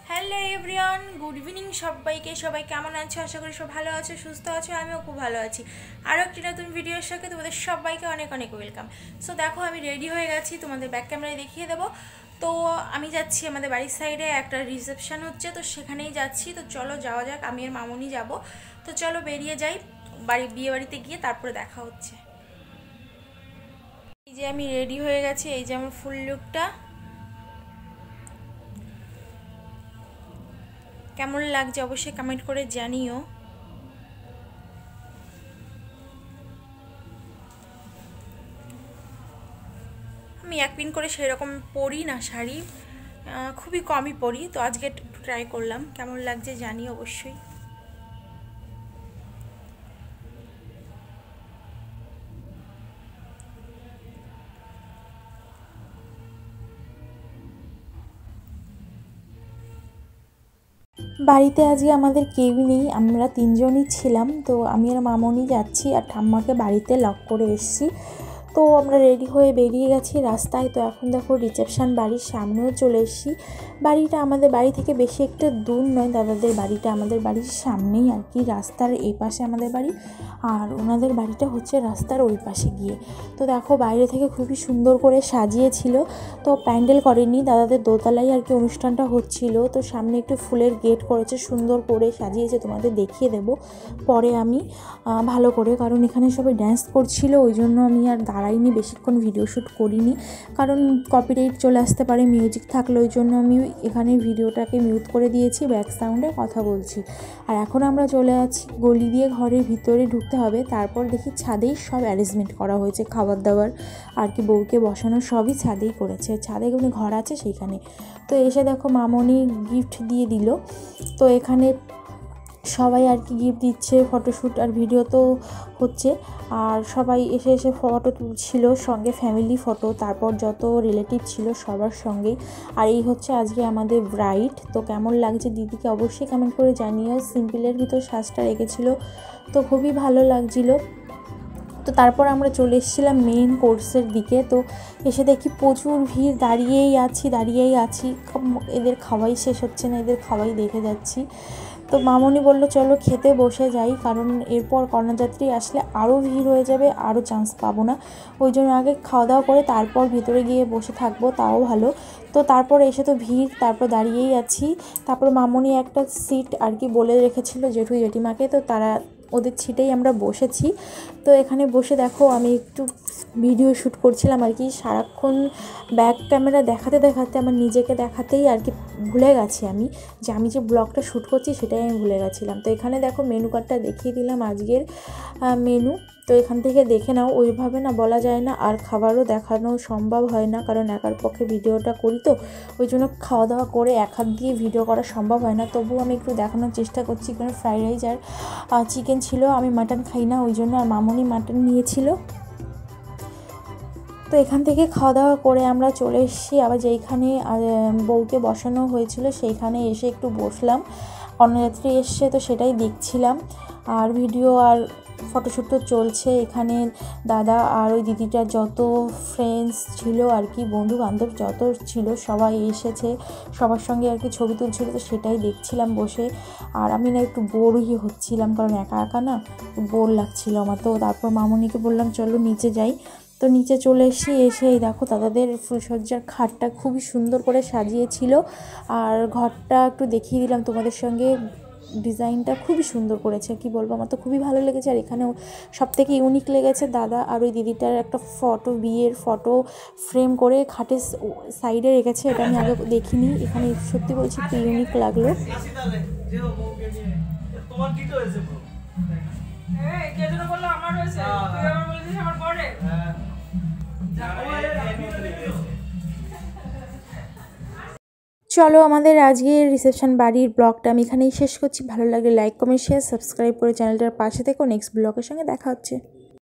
Hello everyone, good evening সবাইকে। সবাই কেমন আছো? আশা করি সব ভালো আছো, সুস্থ আছো। আমিও খুব ভালো আছি। আরও একটি নতুন ভিডিওর সাথে তোমাদের সবাইকে অনেক অনেক ওয়েলকাম। সো দেখো, আমি রেডি হয়ে গেছি, তোমাদের ব্যাক ক্যামেরায় দেখিয়ে দেবো। তো আমি যাচ্ছি, আমাদের বাড়ির সাইডে একটা রিসেপশন হচ্ছে, তো সেখানেই যাচ্ছি। তো চলো যাওয়া যাক, আমি আর মামুনি যাব। তো চলো বেরিয়ে যাই, বিয়ে বাড়িতে গিয়ে তারপরে দেখা হচ্ছে। এই যে আমি রেডি হয়ে গেছি, এই যে আমার ফুল লুকটা। কেমন লাগছে অবশ্যই কমেন্ট করে জানিও। আমি এক পিন করে সেরকম পরি না শাড়ি, খুবই কমই পরি। তো আজকে ট্রাই করলাম, কেমন লাগছে জানি অবশ্যই। বাড়িতে আজকে আমাদের কেউই নেই, আমরা তিনজনই ছিলাম। তো আমি আর মামনি যাচ্ছি, আর ঠাম্মাকে বাড়িতে লক করে এসেছি। তো আমরা রেডি হয়ে বেরিয়ে গেছি রাস্তায়। তো এখন দেখো রিসেপশন বাড়ির সামনেও চলে এসেছি। বাড়িটা আমাদের বাড়ি থেকে বেশি একটা দূর নয়, দাদাদের বাড়িটা আমাদের বাড়ির সামনেই আর কি, রাস্তার এই পাশে আমাদের বাড়ি, আর ওনাদের বাড়িটা হচ্ছে রাস্তার ওই পাশে গিয়ে। তো দেখো বাইরে থেকে খুবই সুন্দর করে সাজিয়েছিল। তো প্যান্ডেল করেনি, দাদাদের দোতলায় আর কি অনুষ্ঠানটা হচ্ছিল। তো সামনে একটু ফুলের গেট করেছে, সুন্দর করে সাজিয়েছে, তোমাদের দেখিয়ে দেব পরে আমি ভালো করে, কারণ এখানে সবাই ড্যান্স করছিল, ওই জন্য আমি আর দাঁড়াইনি, বেশিক্ষণ ভিডিও শ্যুট করিনি, কারণ কপিরাইট চলে আসতে পারে মিউজিক থাকলে। ওই জন্য আমি এখানে ভিডিওটাকে মিউট করে দিয়েছি, ব্যাক সাউন্ডে কথা বলছি। আর এখন আমরা চলে যাচ্ছি গলি দিয়ে, ঘরের ভিতরে ঢুকতে হবে। তারপর দেখি ছাদেই সব অ্যারেঞ্জমেন্ট করা হয়েছে, খাবার দাবার আর কি, বউকে বসানো সবই ছাদেই করেছে, ছাদে কোনো ঘর আছে সেইখানে। তো এসে দেখো মামনি গিফট দিয়ে দিল। তো এখানে সবাই আর কি গিফট দিচ্ছে, ফটোশ্যুট আর ভিডিও তো হচ্ছে, আর সবাই এসে এসে ফটো তুলছিল, সঙ্গে ফ্যামিলি ফটো, তারপর যত রিলেটিভ ছিল সবার সঙ্গেই। আর এই হচ্ছে আজকে আমাদের ব্রাইড। তো কেমন লাগছে দিদিকে অবশ্যই কমেন্ট করে জানিও। সিম্পলের ভিতর সাজটা রেখেছিল, তো খুবই ভালো লাগছিলো। তো তারপর আমরা চলে এসেছিলাম মেন কোর্সের দিকে। তো এসে দেখি প্রচুর ভিড়, দাঁড়িয়েই আছি, এদের খাওয়াই শেষ হচ্ছে না, এদের খাওয়াই দেখে যাচ্ছি। তো মামনি বলল চলো খেতে বসে যাই, কারণ এরপর কন্যাযাত্রী আসলে আরও ভিড় হয়ে যাবে, আরও চান্স পাবো না। ওই জন্য আগে খাওয়া দাওয়া করে তারপর ভিতরে গিয়ে বসে থাকবো, তাও ভালো। তো তারপর এসে তো ভিড়, তারপর দাঁড়িয়েই আছি। তারপর মামনি একটা সিট আর কি বলে রেখেছিল জেঠু জেঠিমাকে, তো তারা ওদের ছিটেই আমরা বসেছি। তো এখানে বসে দেখো আমি একটু ভিডিও শ্যুট করছিলাম আর কি, সারাক্ষণ ব্যাক ক্যামেরা দেখাতে দেখাতে আমার নিজেকে দেখাতেই আর কি ভুলে গেছি আমি, যে আমি যে ব্লগটা শ্যুট করছি সেটাই আমি ভুলে গেছিলাম। তো এখানে দেখো মেনু কার্ডটা দেখিয়ে দিলাম, আজকের মেনু। তো এখান থেকে দেখে নাও, ওইভাবে না বলা যায় না, আর খাবারও দেখানো সম্ভব হয় না, কারণ একার পক্ষে ভিডিওটা করি, তো ওই জন্য খাওয়া দাওয়া করে এক হাত দিয়ে ভিডিও করা সম্ভব হয় না। তবুও আমি একটু দেখানোর চেষ্টা করছি, কারণ ফ্রাইড রাইস আর চিকেন ছিল, আমি মাটন খাই না ওই জন্য, আর মামনি মাটন নিয়েছিল। তো এখান থেকে খাওয়া দাওয়া করে আমরা চলে এসেছি আবার যেইখানে বউকে বসানো হয়েছিল সেইখানে এসে একটু বসলাম। কন্যাযাত্রী এসছে, তো সেটাই দেখছিলাম, আর ভিডিও আর ফটোশ্যুট তো চলছে। এখানে দাদা আর ওই দিদিটার যত ফ্রেন্ডস ছিল আর কি, বন্ধু বান্ধব যত ছিল সবাই এসেছে, সবার সঙ্গে আর কি ছবি তুলছিল, তো সেটাই দেখছিলাম বসে। আর আমি না একটু বোরই হচ্ছিলাম, কারণ একা একা না বোর লাগছিল আমার। তো তারপর মামনিকে বললাম চলো নিচে যাই। তো নিচে চলে এসে এই দেখো দাদাদের ফুলসজ্জার খাটটা খুবই সুন্দর করে সাজিয়েছিল, আর ঘরটা একটু দেখিয়ে দিলাম তোমাদের সঙ্গে। ডিজাইনটা খুবই সুন্দর করেছে, কি বলবো, আমার তো খুবই ভালো লেগেছে। আর এখানেও সবথেকে ইউনিক লেগেছে দাদা আর ওই দিদিটার একটা ফটো, বিয়ের ফটো ফ্রেম করে খাটের সাইডে রেখেছে, এটা আমি আগে দেখিনি। এখানে সত্যি বলছি একটু ইউনিক লাগলো। চলো আমাদের আজকের রিসেপশন বাড়ির ব্লগটা আমি এখানেই শেষ করছি। ভালো লাগলে লাইক কমেন্ট শেয়ার সাবস্ক্রাইব করে চ্যানেলটার পাশে থেকো। নেক্সট ব্লগের সঙ্গে দেখা হচ্ছে।